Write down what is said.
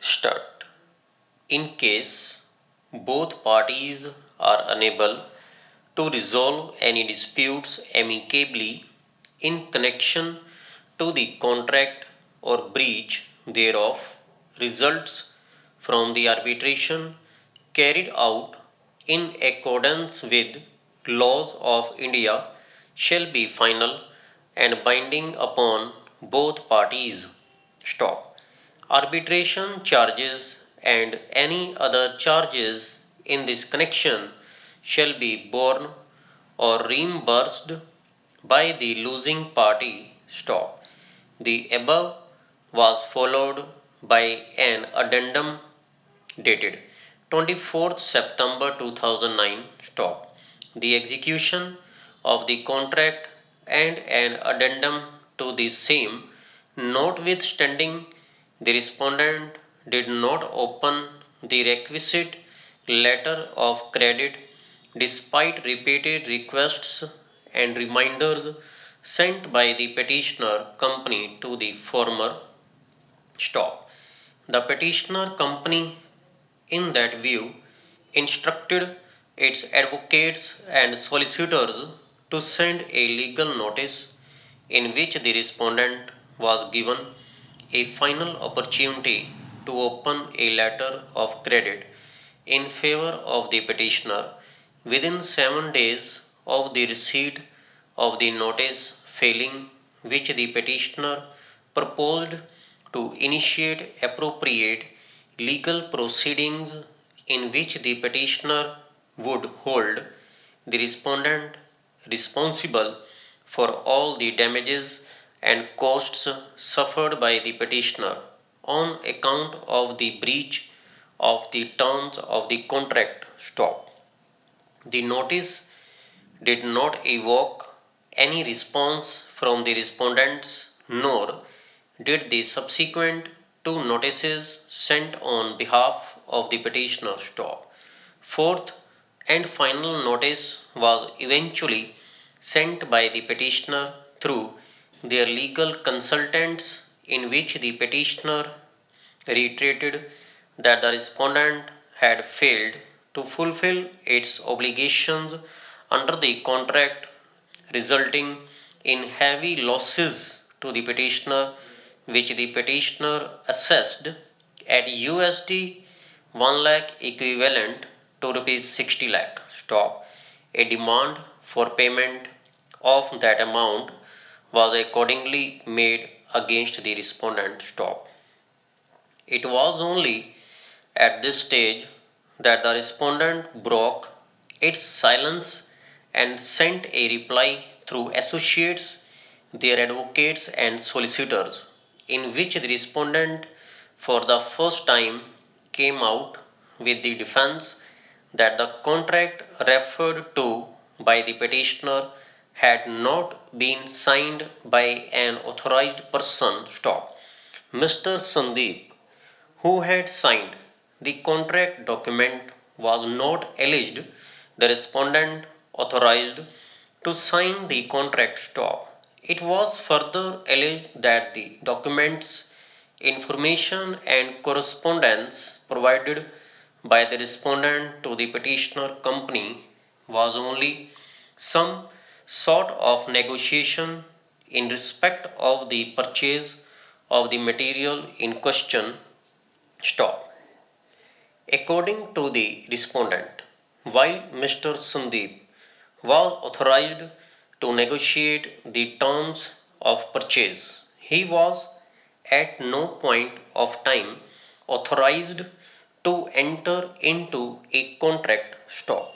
Start. In case both parties are unable to resolve any disputes amicably in connection to the contract or breach thereof results from the arbitration carried out in accordance with laws of India shall be final and binding upon both parties. Stop. Arbitration charges and any other charges in this connection shall be borne or reimbursed by the losing party. Stop. The above was followed by an addendum dated 24th September 2009. Stop. The execution of the contract and an addendum to the same, notwithstanding the respondent did not open the requisite letter of credit despite repeated requests and reminders sent by the petitioner company to the former. Stop. The petitioner company in that view instructed its advocates and solicitors to send a legal notice in which the respondent was given a final opportunity to open a letter of credit in favor of the petitioner within 7 days of the receipt of the notice, failing which the petitioner proposed to initiate appropriate legal proceedings in which the petitioner would hold the respondent responsible for all the damages and costs suffered by the petitioner on account of the breach of the terms of the contract. Stop. The notice did not evoke any response from the respondents, nor did the subsequent two notices sent on behalf of the petitioner. Stop. Fourth and final notice was eventually sent by the petitioner through their legal consultants, in which the petitioner reiterated that the respondent had failed to fulfill its obligations under the contract, resulting in heavy losses to the petitioner, which the petitioner assessed at USD 1 lakh equivalent to rupees 60 lakh. Stop. A demand for payment of that amount was accordingly made against the respondent. Stop. It was only at this stage that the respondent broke its silence and sent a reply through associates, their advocates, and solicitors, in which the respondent for the first time came out with the defense that the contract referred to by the petitioner had not been signed by an authorized person. Stop. Mr. Sandeep, who had signed the contract document, was not alleged the respondent authorized to sign the contract. Stop. It was further alleged that the documents, information, and correspondence provided by the respondent to the petitioner company was only some sort of negotiation in respect of the purchase of the material in question. Stop. According to the respondent, while Mr. Sandeep was authorized to negotiate the terms of purchase, he was at no point of time authorized to enter into a contract. Stop.